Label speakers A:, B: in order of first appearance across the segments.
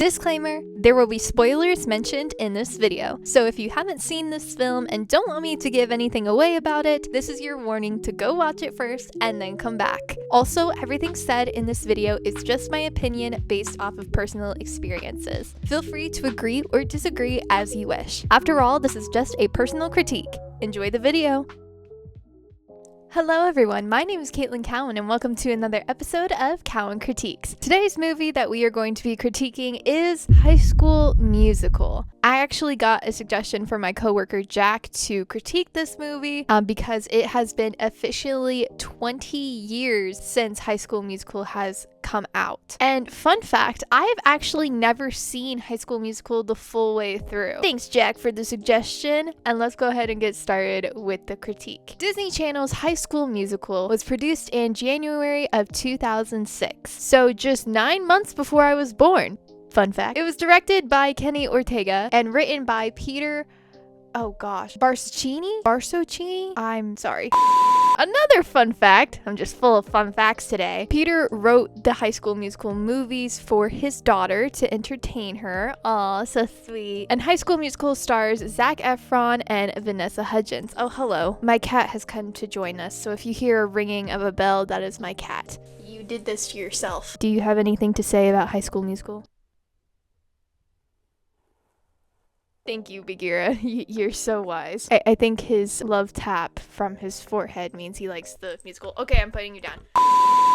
A: Disclaimer, there will be spoilers mentioned in this video, so if you haven't seen this film and don't want me to give anything away about it, this is your warning to go watch it first and then come back. Also, everything said in this video is just my opinion based off of personal experiences. Feel free to agree or disagree as you wish. After all, this is just a personal critique. Enjoy the video! Hello everyone, my name is Cowan and welcome to another episode of Cowan Critiques. Today's movie that we are going to be critiquing is High School Musical. I actually got a suggestion from my coworker Jack to critique this movie because it has been officially 20 years since High School Musical has come out. And fun fact, I've actually never seen High School Musical the full way through. Thanks Jack for the suggestion, and let's go ahead and get started with the critique. Disney Channel's High School Musical was produced in January of 2006, so just 9 months before I was born. Fun fact. It was directed by Kenny Ortega and written by Peter Barsocchini? I'm sorry. Another fun fact, I'm just full of fun facts today. Peter wrote the High School Musical movies for his daughter to entertain her. Aw, so sweet. And High School Musical stars Zac Efron and Vanessa Hudgens. Oh, hello. My cat has come to join us, so if you hear a ringing of a bell, that is my cat. You did this to yourself. Do you have anything to say about High School Musical? Thank you, Bagheera. You're so wise. I think his love tap from his forehead means he likes the musical. Okay, I'm putting you down.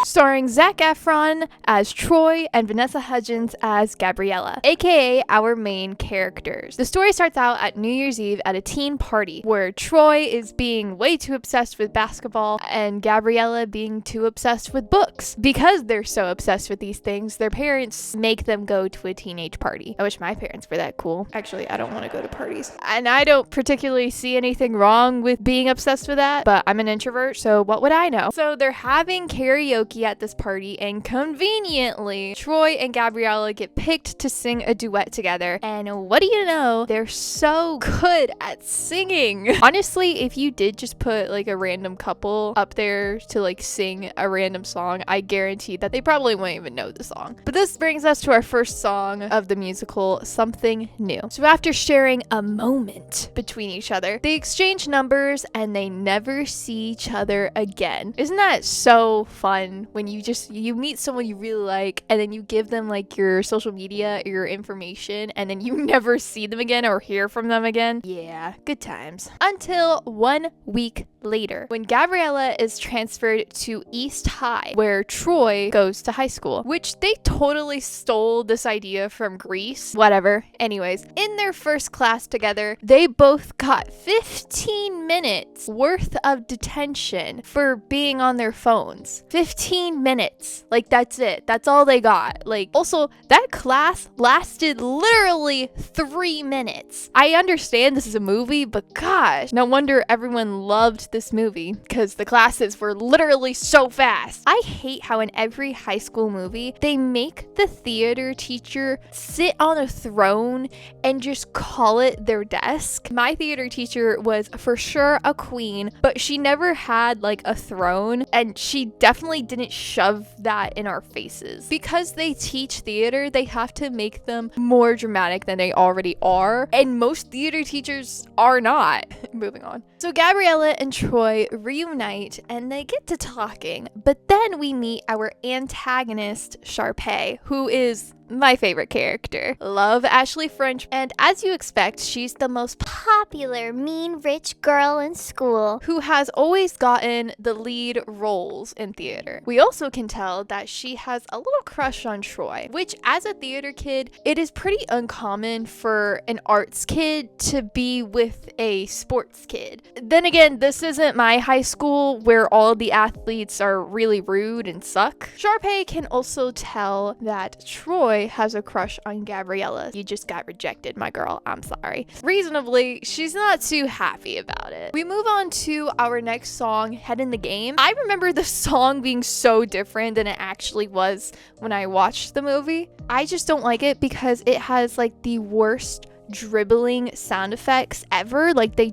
A: Starring Zac Efron as Troy and Vanessa Hudgens as Gabriella, aka our main characters. The story starts out at New Year's Eve at a teen party where Troy is being way too obsessed with basketball and Gabriella being too obsessed with books. Because they're so obsessed with these things, their parents make them go to a teenage party. I wish my parents were that cool. Actually, I don't want to go to parties. And I don't particularly see anything wrong with being obsessed with that, but I'm an introvert, so what would I know? So they're having karaoke at this party, and conveniently, Troy and Gabriella get picked to sing a duet together, and what do you know? They're so good at singing. Honestly, if you did just put like a random couple up there to like sing a random song, I guarantee that they probably wouldn't even know the song. But this brings us to our first song of the musical, Something New. So after sharing a moment between each other, they exchange numbers and they never see each other again. Isn't that so fun when you meet someone you really like and then you give them like your social media or your information and then you never see them again or hear from them again? Yeah, good times. Until 1 week later, when Gabriella is transferred to East High, where Troy goes to high school, which they totally stole this idea from Greece. Whatever. Anyways, in their first class together, they both got 15 minutes worth of detention for being on their phones. 15 minutes. Like, that's it. That's all they got. Like, also, that class lasted literally 3 minutes. I understand this is a movie, but gosh, no wonder everyone loved this movie, because the classes were literally so fast. I hate how in every high school movie, they make the theater teacher sit on a throne and just call it their desk. My theater teacher was for sure a queen, but she never had like a throne, and she definitely didn't shove that in our faces. Because they teach theater, they have to make them more dramatic than they already are, and most theater teachers are not. Moving on. So Gabriella and Troy reunite and they get to talking, but then we meet our antagonist Sharpay, who is my favorite character. Love Ashley French, and as you expect, she's the most popular mean rich girl in school who has always gotten the lead roles in theater. We also can tell that she has a little crush on Troy, which as a theater kid, it is pretty uncommon for an arts kid to be with a sports kid. Then again, this isn't my high school where all the athletes are really rude and suck. Sharpay can also tell that Troy has a crush on Gabriella. You just got rejected, my girl. I'm sorry. Reasonably, she's not too happy about it. We move on to our next song, Head in the Game. I remember the song being so different than it actually was when I watched the movie. I just don't like it because it has like the worst dribbling sound effects ever. Like they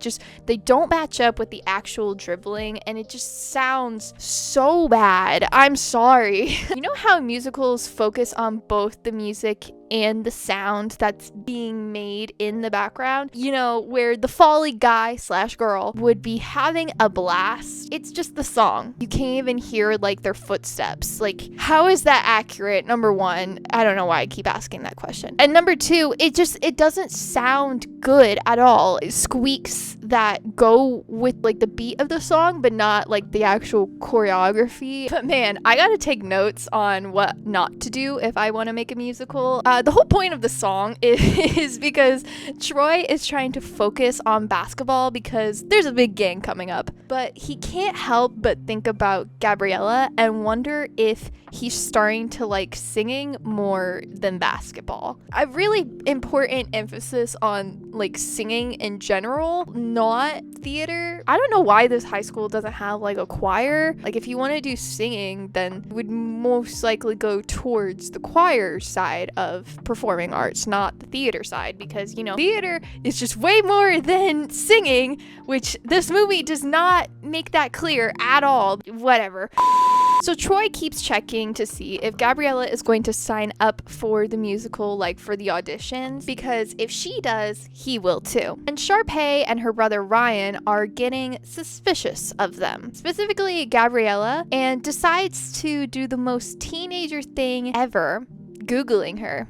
A: don't match up with the actual dribbling, and it just sounds so bad. I'm sorry. You know how musicals focus on both the music and the sound that's being made in the background, you know, where the folly guy / girl would be having a blast. It's just the song. You can't even hear like their footsteps. Like, how is that accurate? Number one, I don't know why I keep asking that question. And number two, it doesn't sound good at all. It squeaks that go with like the beat of the song, but not like the actual choreography. But man, I gotta take notes on what not to do if I want to make a musical. The whole point of the song is because Troy is trying to focus on basketball because there's a big game coming up, but he can't help but think about Gabriella and wonder if he's starting to like singing more than basketball. A really important emphasis on like singing in general, not theater. I don't know why this high school doesn't have like a choir. Like, if you want to do singing, then you would most likely go towards the choir side of performing arts, not the theater side, because, you know, theater is just way more than singing, which this movie does not make that clear at all. Whatever. So Troy keeps checking to see if Gabriella is going to sign up for the musical, like for the auditions, because if she does, he will too. And Sharpay and her brother Ryan are getting suspicious of them, specifically Gabriella, and decides to do the most teenager thing ever, Googling her.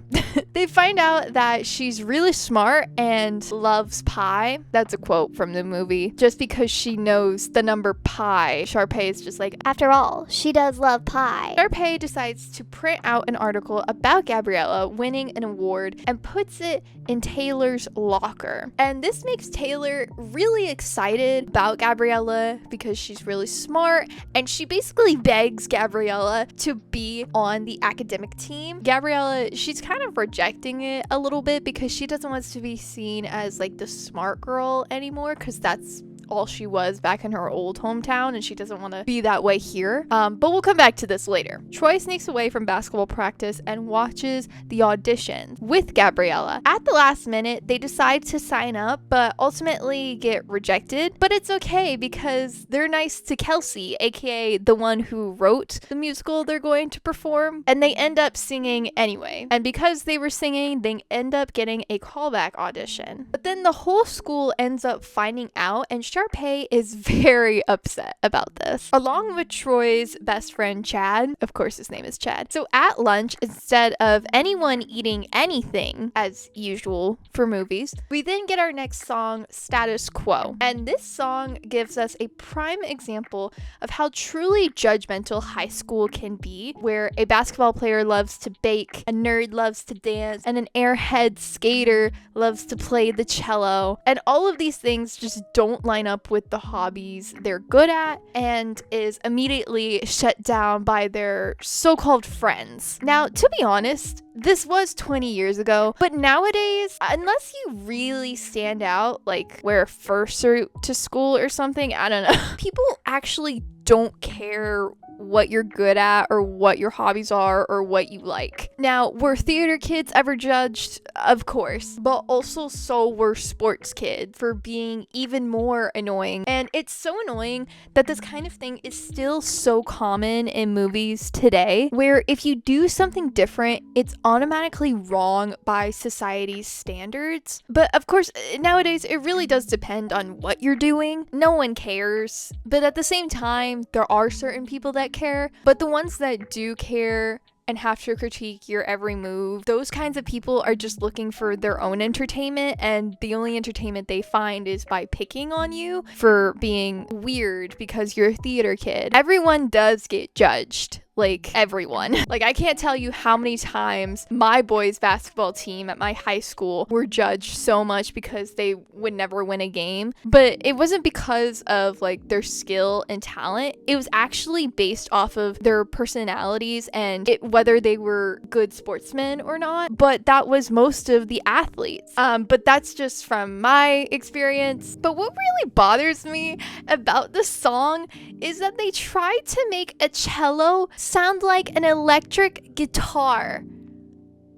A: They find out that she's really smart and loves pie. That's a quote from the movie. Just because she knows the number pi, Sharpay is just like,
B: after all, she does love pie.
A: Sharpay decides to print out an article about Gabriella winning an award and puts it in Taylor's locker. And this makes Taylor really excited about Gabriella because she's really smart, and she basically begs Gabriella to be on the academic team. Gabriella, she's kind of rejecting it a little bit because she doesn't want to be seen as like the smart girl anymore, because that's all she was back in her old hometown, and she doesn't want to be that way here. But we'll come back to this later. Troy sneaks away from basketball practice and watches the auditions with Gabriella. At the last minute, they decide to sign up, but ultimately get rejected. But it's okay because they're nice to Kelsey, aka the one who wrote the musical they're going to perform, and they end up singing anyway. And because they were singing, they end up getting a callback audition. But then the whole school ends up finding out, and Sharpay is very upset about this, along with Troy's best friend Chad. Of course, his name is Chad. So at lunch, instead of anyone eating anything, as usual for movies, we then get our next song, Status Quo. And this song gives us a prime example of how truly judgmental high school can be, where a basketball player loves to bake, a nerd loves to dance, and an airhead skater loves to play the cello. And all of these things just don't line up with the hobbies they're good at, and is immediately shut down by their so-called friends. Now, to be honest, this was 20 years ago, but nowadays, unless you really stand out, like wear a fursuit to school or something, I don't know, people actually don't care what you're good at or what your hobbies are or what you like. Now, were theater kids ever judged? Of course, but also so were sports kids for being even more annoying. And it's so annoying that this kind of thing is still so common in movies today, where if you do something different, it's automatically wrong by society's standards. But of course, nowadays, it really does depend on what you're doing. No one cares. But at the same time, there are certain people that care, but the ones that do care and have to critique your every move, those kinds of people are just looking for their own entertainment, and the only entertainment they find is by picking on you for being weird because you're a theater kid. Everyone does get judged. Like, everyone. Like, I can't tell you how many times my boys' basketball team at my high school were judged so much because they would never win a game. But it wasn't because of, like, their skill and talent. It was actually based off of their personalities and whether they were good sportsmen or not. But that was most of the athletes. But that's just from my experience. But what really bothers me about the song is that they tried to make a cello sound like an electric guitar.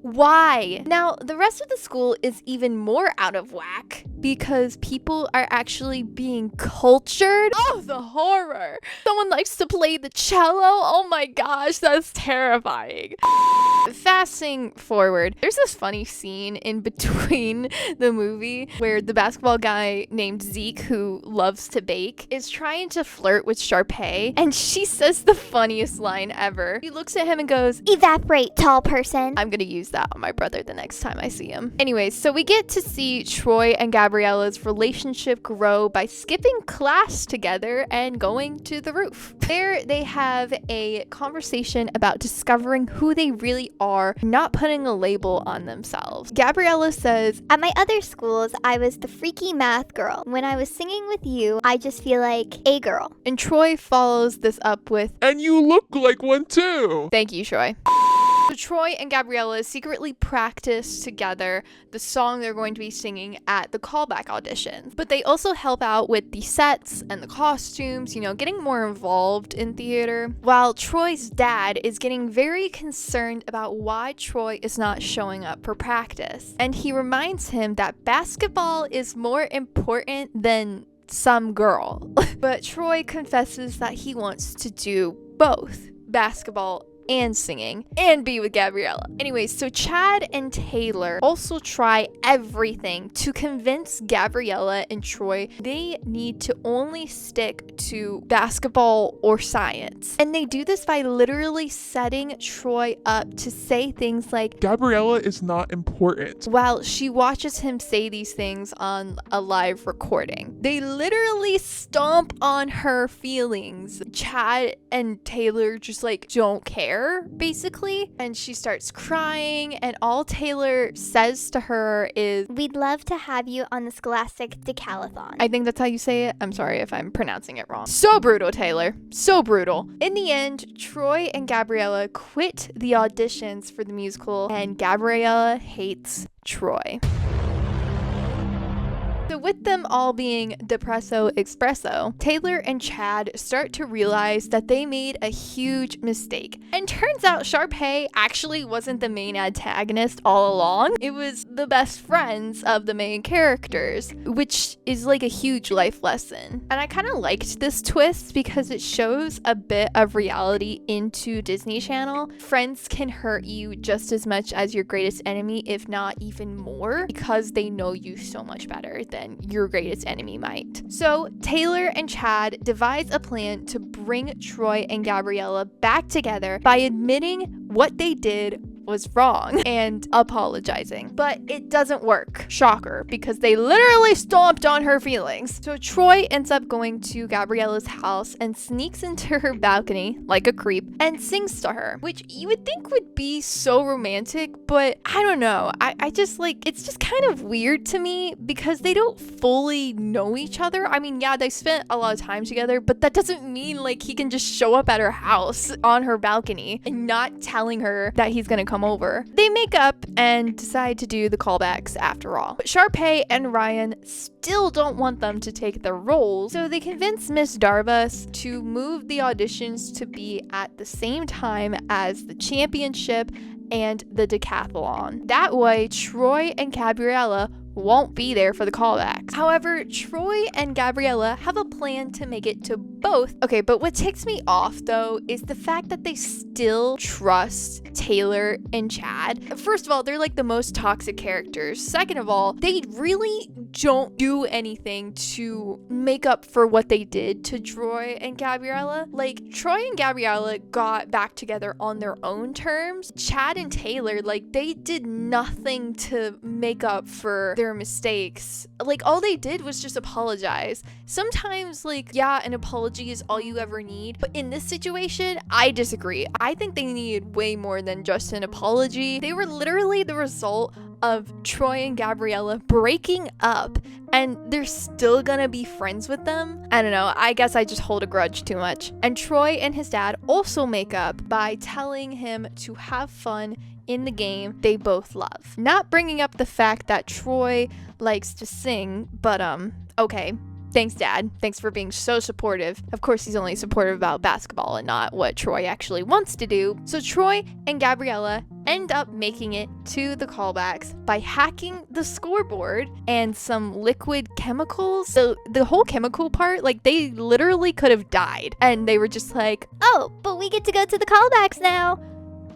A: Why? Now, the rest of the school is even more out of whack because people are actually being cultured. Oh, the horror. Someone likes to play the cello. Oh my gosh, that's terrifying. Fasting forward, there's this funny scene in between the movie where the basketball guy named Zeke, who loves to bake, is trying to flirt with Sharpay, and she says the funniest line ever. He looks at him and goes,
B: "Evaporate, tall person."
A: I'm gonna use that on my brother the next time I see him. Anyways, so we get to see Troy and Gabriella's relationship grow by skipping class together and going to the roof. There they have a conversation about discovering who they really are, not putting a label on themselves. Gabriella says,
B: "At my other schools, I was the freaky math girl. When I was singing with you, I just feel like a girl."
A: and Troy follows this up with,
C: "And you look like one too."
A: "Thank you, Troy." So Troy and Gabriella secretly practice together the song they're going to be singing at the callback auditions. But they also help out with the sets and the costumes, getting more involved in theater. While Troy's dad is getting very concerned about why Troy is not showing up for practice. And he reminds him that basketball is more important than some girl. But Troy confesses that he wants to do both basketball and singing and be with Gabriella. Anyways, so Chad and Taylor also try everything to convince Gabriella and Troy they need to only stick to basketball or science. And they do this by literally setting Troy up to say things like,
C: "Gabriella is not important,"
A: while she watches him say these things on a live recording. They literally stomp on her feelings. Chad and Taylor just don't care, basically, and she starts crying, and all Taylor says to her is,
B: "We'd love to have you on the Scholastic Decalathon."
A: I think that's how you say it. I'm sorry if I'm pronouncing it wrong. So brutal, Taylor. So brutal. In the end, Troy and Gabriella quit the auditions for the musical, and Gabriella hates Troy. So with them all being depresso espresso, Taylor and Chad start to realize that they made a huge mistake. And turns out Sharpay actually wasn't the main antagonist all along. It was the best friends of the main characters, which is a huge life lesson. And I kind of liked this twist because it shows a bit of reality into Disney Channel. Friends can hurt you just as much as your greatest enemy, if not even more, because they know you so much better than your greatest enemy might. So Taylor and Chad devise a plan to bring Troy and Gabriella back together by admitting what they did was wrong and apologizing. But it doesn't work. Shocker, because they literally stomped on her feelings. So Troy ends up going to Gabriella's house and sneaks into her balcony like a creep and sings to her, which you would think would be so romantic, but I don't know. I just it's just kind of weird to me because they don't fully know each other. I mean, yeah, they spent a lot of time together, but that doesn't mean he can just show up at her house on her balcony and not telling her that he's gonna come over. They make up and decide to do the callbacks after all. But Sharpay and Ryan still don't want them to take their roles, so they convince Miss Darbus to move the auditions to be at the same time as the championship and the decathlon. That way, Troy and Gabriella won't be there for the callbacks. However, Troy and Gabriella have a plan to make it to both. Okay, but what ticks me off though is the fact that they still trust Taylor and Chad. First of all, they're the most toxic characters. Second of all, they really don't do anything to make up for what they did to Troy and Gabriella. Troy and Gabriella got back together on their own terms. Chad and Taylor, they did nothing to make up for their mistakes. All they did was just apologize. Sometimes yeah, an apology is all you ever need, but in this situation I disagree. I think they needed way more than just an apology. They were literally the result of Troy and Gabriella breaking up, and they're still gonna be friends with them. I don't know, I guess I just hold a grudge too much. And Troy and his dad also make up by telling him to have fun in the game they both love. Not bringing up the fact that Troy likes to sing, but okay. Thanks, Dad. Thanks for being so supportive. Of course, he's only supportive about basketball and not what Troy actually wants to do. So Troy and Gabriella end up making it to the callbacks by hacking the scoreboard and some liquid chemicals. So the whole chemical part, they literally could have died. And they were just
B: "Oh, but we get to go to the callbacks now."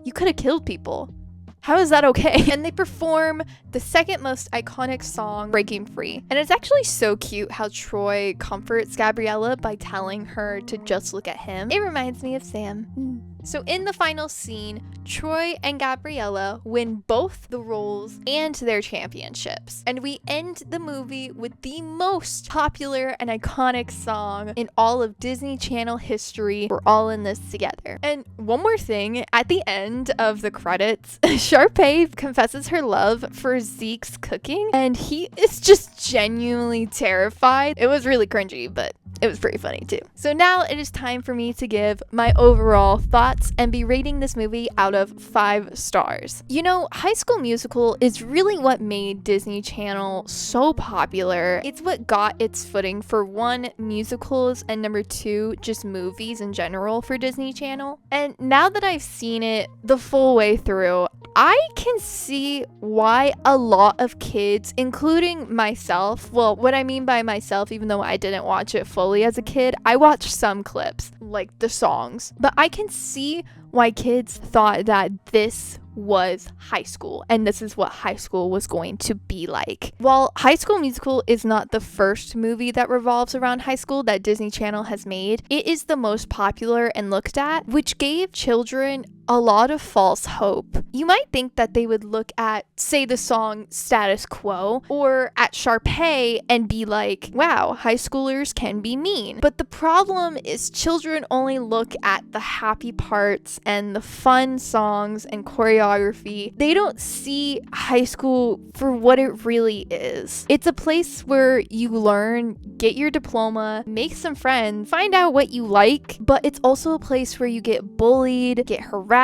A: you could have killed people. How is that okay? And they perform the second most iconic song, Breaking Free. And it's actually so cute how Troy comforts Gabriella by telling her to just look at him. It reminds me of Sam. So in the final scene, Troy and Gabriella win both the roles and their championships. And we end the movie with the most popular and iconic song in all of Disney Channel history. We're all in this together. And one more thing, at the end of the credits, Sharpay confesses her love for Zeke's cooking, and he is just genuinely terrified. It was really cringy, but it was pretty funny too. So now it is time for me to give my overall thoughts and be rating this movie out of 5 stars. You know, High School Musical is really what made Disney Channel so popular. It's what got its footing for 1, musicals, and number 2, just movies in general for Disney Channel. And now that I've seen it the full way through, I can see why a lot of kids, including myself, well, what I mean by myself, even though I didn't watch it fully as a kid, I watched some clips, like the songs, but I can see why kids thought that this was high school and this is what high school was going to be like. While High School Musical is not the first movie that revolves around high school that Disney Channel has made, it is the most popular and looked at, which gave children a lot of false hope. You might think that they would look at, say, the song Status Quo or at Sharpay and be like, wow, high schoolers can be mean. But the problem is children only look at the happy parts and the fun songs and choreography. They don't see high school for what it really is. It's a place where you learn, get your diploma, make some friends, find out what you like, but it's also a place where you get bullied, get harassed,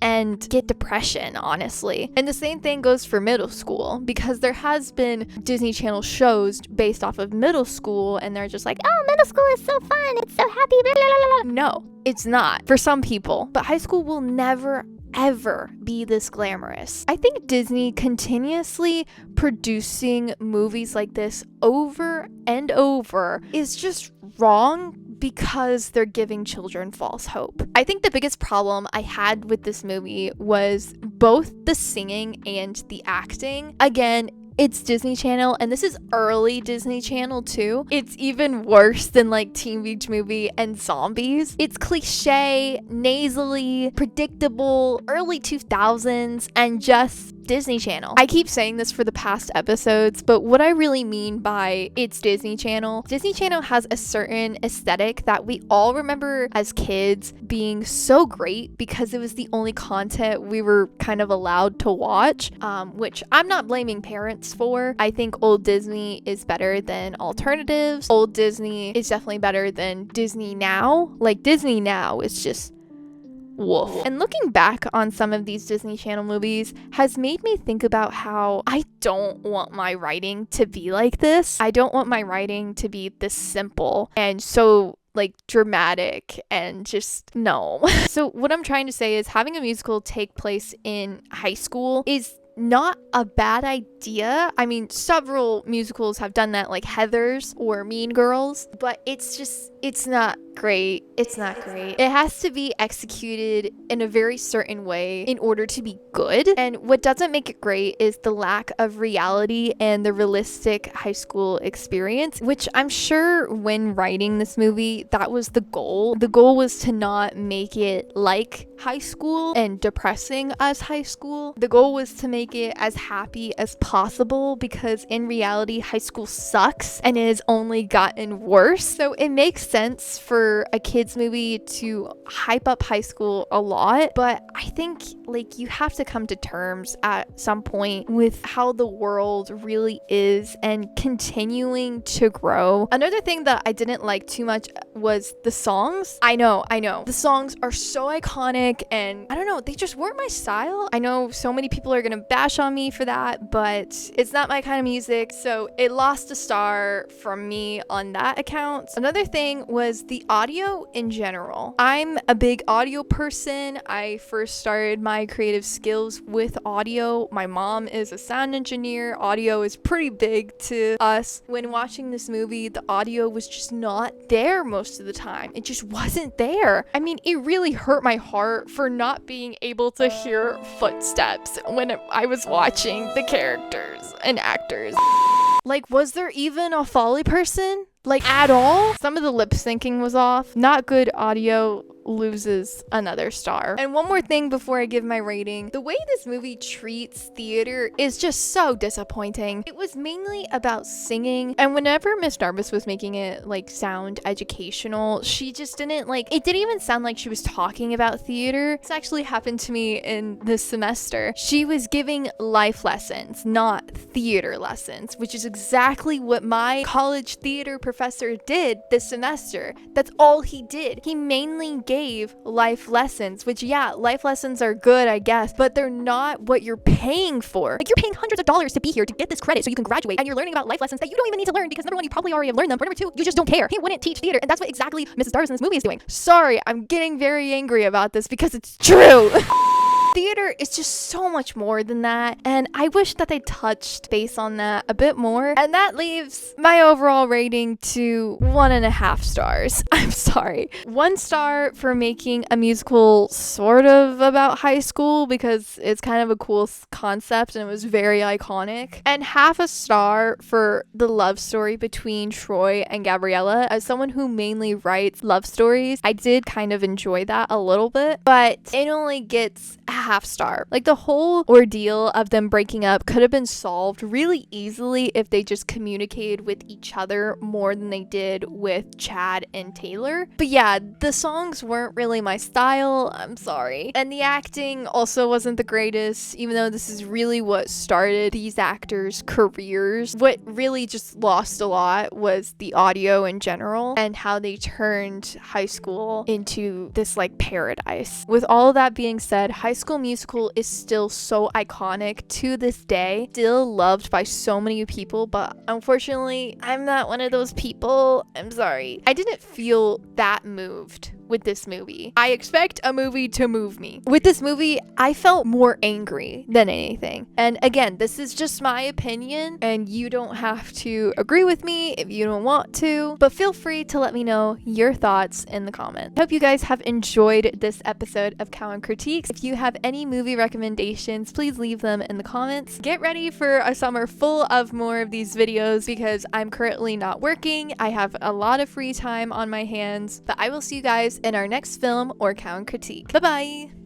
A: and get depression, honestly. And the same thing goes for middle school, because there has been Disney Channel shows based off of middle school, and they're just like, oh, middle school is so fun, it's so happy, blah, blah, blah, blah. No, it's not for some people, but high school will never ever be this glamorous. I think Disney continuously producing movies like this over and over is just wrong because they're giving children false hope. I think the biggest problem I had with this movie was both the singing and the acting. Again, it's Disney Channel, and this is early Disney Channel too. It's even worse than like Teen Beach Movie and Zombies. It's cliche, nasally, predictable, early 2000s, and just Disney Channel. I keep saying this for the past episodes, but what I really mean by it's Disney Channel has a certain aesthetic that we all remember as kids being so great because it was the only content we were kind of allowed to watch, which I'm not blaming parents for. I think old Disney is better than alternatives. Old Disney is definitely better than Disney Now. Like Disney Now is just woof. And looking back on some of these Disney Channel movies has made me think about how I don't want my writing to be like this. I don't want my writing to be this simple and so like dramatic and just no. So what I'm trying to say is having a musical take place in high school is not a bad idea. I mean, several musicals have done that, like Heathers or Mean Girls, but it's not great. It's not great. It has to be executed in a very certain way in order to be good. And what doesn't make it great is the lack of reality and the realistic high school experience, which I'm sure when writing this movie, that was the goal. The goal was to not make it like high school and depressing as high school. The goal was to make it as happy as possible because in reality, high school sucks and it has only gotten worse. So it makes sense for a kids movie to hype up high school a lot, but I think like you have to come to terms at some point with how the world really is and continuing to grow. Another thing that I didn't like too much was the songs. I know the songs are so iconic and I don't know, they just weren't my style. I know so many people are gonna bash on me for that, but it's not my kind of music, so it lost a star from me on that account. Another thing was the audio in general. I'm a big audio person. I first started my my creative skills with audio. My mom is a sound engineer. Audio is pretty big to us. When watching this movie, the audio was just not there most of the time. It just wasn't there. I mean, it really hurt my heart for not being able to hear footsteps when I was watching the characters and actors. Like, was there even a Foley person? Like, at all? Some of the lip syncing was off. Not good audio loses another star. And one more thing before I give my rating. The way this movie treats theater is just so disappointing. It was mainly about singing, and whenever Miss Darbus was making it like sound educational, she just didn't it didn't even sound like she was talking about theater. This actually happened to me in this semester. She was giving life lessons, not theater lessons, which is exactly what my college theater professor did this semester. That's all he did. He mainly gave life lessons, which, yeah, life lessons are good, I guess, but they're not what you're paying for. Like, you're paying hundreds of dollars to be here to get this credit so you can graduate, and you're learning about life lessons that you don't even need to learn because number one, you probably already have learned them, but number two, you just don't care. He wouldn't teach theater, and that's what exactly Mrs. Darbus in this movie is doing. Sorry, I'm getting very angry about this because it's true. Theater is just so much more than that, and I wish that they touched base on that a bit more. And that leaves my overall rating to 1.5 stars. I'm sorry. 1 star for making a musical sort of about high school because it's kind of a cool concept and it was very iconic. And 0.5 star for the love story between Troy and Gabriella. As someone who mainly writes love stories, I did kind of enjoy that a little bit, but it only gets 0.5 star. Like, the whole ordeal of them breaking up could have been solved really easily if they just communicated with each other more than they did with Chad and Taylor. But yeah, the songs weren't really my style. I'm sorry. And the acting also wasn't the greatest, even though this is really what started these actors' careers. What really just lost a lot was the audio in general and how they turned high school into this paradise. With all that being said, High School Musical is still so iconic to this day, still loved by so many people, but unfortunately, I'm not one of those people. I'm sorry. I didn't feel that moved with this movie. I expect a movie to move me. With this movie, I felt more angry than anything. And again, this is just my opinion, and you don't have to agree with me if you don't want to, but feel free to let me know your thoughts in the comments. I hope you guys have enjoyed this episode of Cowan Critiques. If you have any movie recommendations, please leave them in the comments. Get ready for a summer full of more of these videos because I'm currently not working. I have a lot of free time on my hands, but I will see you guys in our next film or Cowan Critique. Bye bye!